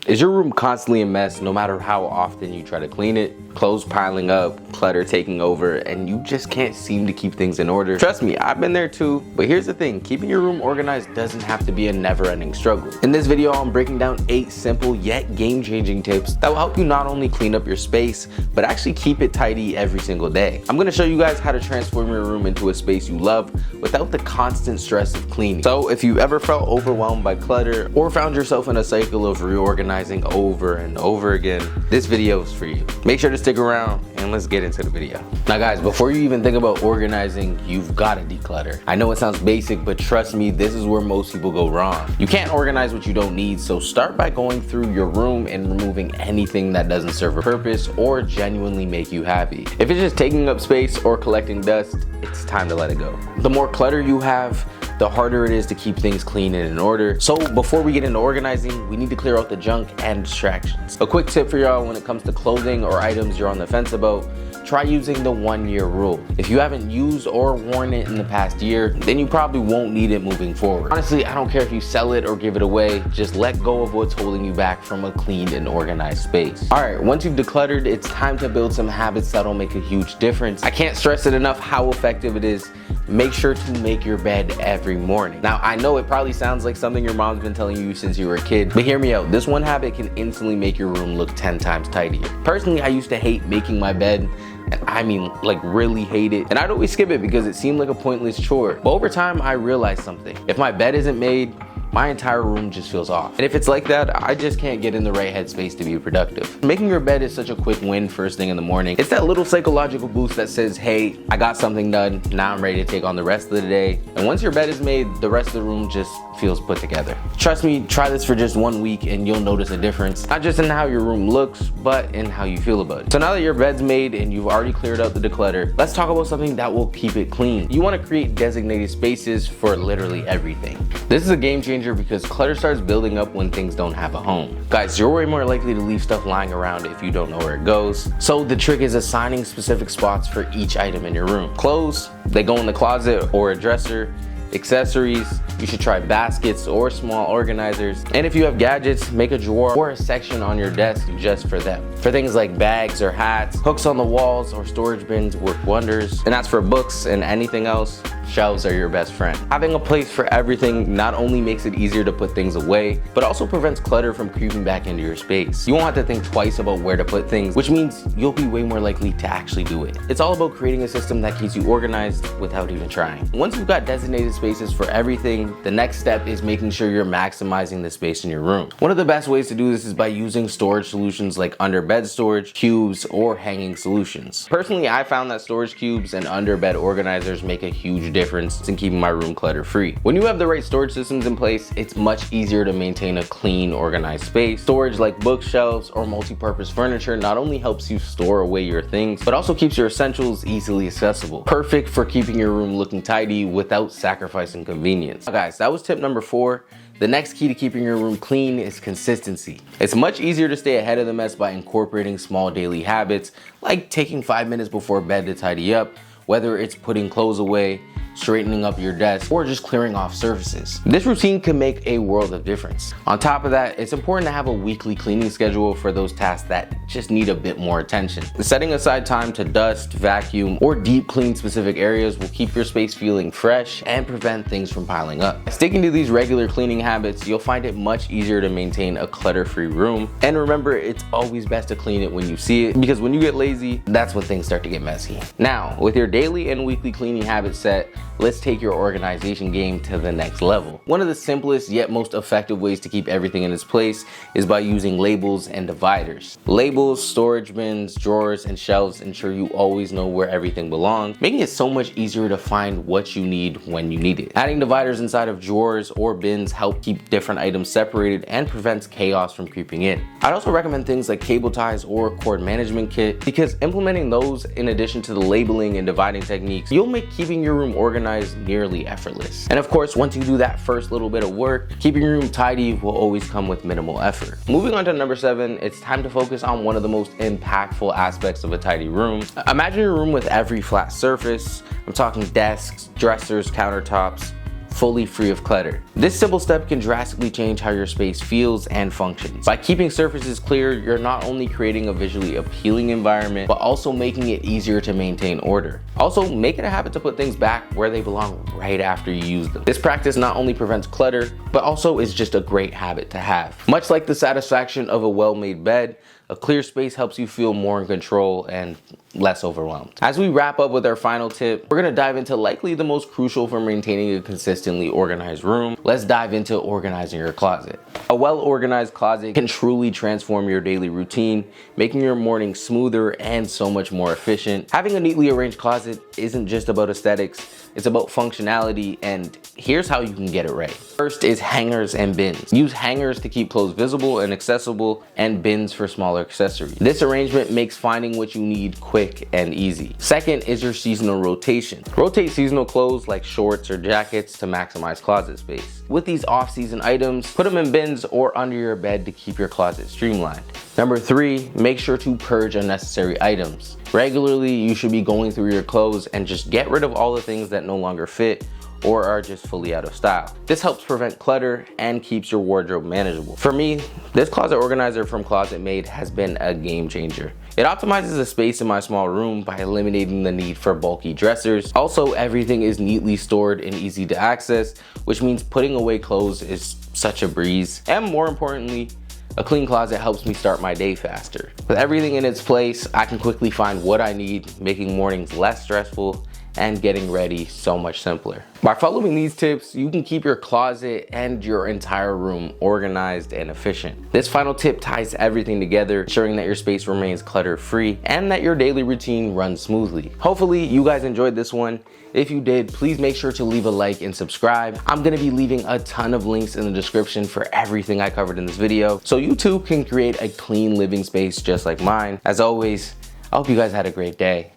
Is your room constantly a mess no matter how often you try to clean it? Clothes piling up, clutter taking over, and you just can't seem to keep things in order? Trust me, I've been there too. But here's the thing, keeping your room organized doesn't have to be a never-ending struggle. In this video, I'm breaking down 8 simple yet game-changing tips that will help you not only clean up your space, but actually keep it tidy every single day. I'm gonna show you guys how to transform your room into a space you love without the constant stress of cleaning. So if you ever felt overwhelmed by clutter or found yourself in a cycle of reorganizing over and over again, this video is for you. Make sure to stick around and let's get into the video. Now guys, before you even think about organizing, you've gotta declutter. I know it sounds basic, but trust me, this is where most people go wrong. You can't organize what you don't need, so start by going through your room and removing anything that doesn't serve a purpose or genuinely make you happy. If it's just taking up space or collecting dust, it's time to let it go. The more clutter you have, the harder it is to keep things clean and in order. So before we get into organizing, we need to clear out the junk and distractions. A quick tip for y'all when it comes to clothing or items you're on the fence about, try using the 1-year rule. If you haven't used or worn it in the past year, then you probably won't need it moving forward. Honestly, I don't care if you sell it or give it away, just let go of what's holding you back from a clean and organized space. All right, once you've decluttered, it's time to build some habits that'll make a huge difference. I can't stress it enough how effective it is. Make sure to make your bed every morning. Now, I know it probably sounds like something your mom's been telling you since you were a kid, but hear me out. This one habit can instantly make your room look 10 times tidier. Personally, I used to hate making my bed, and I mean like really hate it. And I'd always skip it because it seemed like a pointless chore. But over time, I realized something. If my bed isn't made, my entire room just feels off. And if it's like that, I just can't get in the right headspace to be productive. Making your bed is such a quick win first thing in the morning. It's that little psychological boost that says, hey, I got something done. Now I'm ready to take on the rest of the day. And once your bed is made, the rest of the room just feels put together. Trust me, try this for just 1 week and you'll notice a difference. Not just in how your room looks, but in how you feel about it. So now that your bed's made and you've already cleared out the declutter, let's talk about something that will keep it clean. You want to create designated spaces for literally everything. This is a game changer because clutter starts building up when things don't have a home. Guys, you're way more likely to leave stuff lying around if you don't know where it goes. So the trick is assigning specific spots for each item in your room. Clothes, they go in the closet or a dresser. Accessories, you should try baskets or small organizers. And if you have gadgets, make a drawer or a section on your desk just for them. For things like bags or hats, hooks on the walls or storage bins work wonders. And as for books and anything else, shelves are your best friend. Having a place for everything not only makes it easier to put things away, but also prevents clutter from creeping back into your space. You won't have to think twice about where to put things, which means you'll be way more likely to actually do it. It's all about creating a system that keeps you organized without even trying. Once you've got designated spaces for everything, the next step is making sure you're maximizing the space in your room. One of the best ways to do this is by using storage solutions like under bed storage, cubes, or hanging solutions. Personally, I found that storage cubes and under bed organizers make a huge difference in keeping my room clutter free. When you have the right storage systems in place, it's much easier to maintain a clean, organized space. Storage like bookshelves or multi-purpose furniture not only helps you store away your things, but also keeps your essentials easily accessible. Perfect for keeping your room looking tidy without sacrificing convenience. Now guys, that was tip number 4. The next key to keeping your room clean is consistency. It's much easier to stay ahead of the mess by incorporating small daily habits, like taking 5 minutes before bed to tidy up, whether it's putting clothes away, straightening up your desk, or just clearing off surfaces. This routine can make a world of difference. On top of that, it's important to have a weekly cleaning schedule for those tasks that just need a bit more attention. Setting aside time to dust, vacuum, or deep clean specific areas will keep your space feeling fresh and prevent things from piling up. By sticking to these regular cleaning habits, you'll find it much easier to maintain a clutter-free room. And remember, it's always best to clean it when you see it, because when you get lazy, that's when things start to get messy. Now, with your daily and weekly cleaning habits set, let's take your organization game to the next level. One of the simplest yet most effective ways to keep everything in its place is by using labels and dividers. Labels, storage bins, drawers, and shelves ensure you always know where everything belongs, making it so much easier to find what you need when you need it. Adding dividers inside of drawers or bins help keep different items separated and prevents chaos from creeping in. I'd also recommend things like cable ties or cord management kit, because implementing those in addition to the labeling and dividing techniques, you'll make keeping your room organized nearly effortless. And of course, once you do that first little bit of work, keeping your room tidy will always come with minimal effort. Moving on to number 7, it's time to focus on one of the most impactful aspects of a tidy room. Imagine your room with every flat surface. I'm talking desks, dressers, countertops, fully free of clutter. This simple step can drastically change how your space feels and functions. By keeping surfaces clear, you're not only creating a visually appealing environment, but also making it easier to maintain order. Also, make it a habit to put things back where they belong right after you use them. This practice not only prevents clutter, but also is just a great habit to have. Much like the satisfaction of a well-made bed, a clear space helps you feel more in control and less overwhelmed. As we wrap up with our final tip, we're gonna dive into likely the most crucial for maintaining a consistently organized room. Let's dive into organizing your closet. A well-organized closet can truly transform your daily routine, making your morning smoother and so much more efficient. Having a neatly arranged closet isn't just about aesthetics, it's about functionality, and here's how you can get it right. First is hangers and bins. Use hangers to keep clothes visible and accessible, and bins for smaller accessories. This arrangement makes finding what you need quick and easy. Second is your seasonal rotation. Rotate seasonal clothes like shorts or jackets to maximize closet space. With these off-season items, put them in bins or under your bed to keep your closet streamlined. Number 3, make sure to purge unnecessary items. Regularly, you should be going through your clothes and just get rid of all the things that no longer fit or are just fully out of style. This helps prevent clutter and keeps your wardrobe manageable. For me, this closet organizer from Closet Made has been a game changer. It optimizes the space in my small room by eliminating the need for bulky dressers. Also, everything is neatly stored and easy to access, which means putting away clothes is such a breeze. And more importantly, a clean closet helps me start my day faster. With everything in its place, I can quickly find what I need, making mornings less stressful and getting ready so much simpler. By following these tips, you can keep your closet and your entire room organized and efficient. This final tip ties everything together, ensuring that your space remains clutter-free and that your daily routine runs smoothly. Hopefully, you guys enjoyed this one. If you did, please make sure to leave a like and subscribe. I'm gonna be leaving a ton of links in the description for everything I covered in this video, so you too can create a clean living space just like mine. As always, I hope you guys had a great day.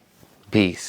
Peace.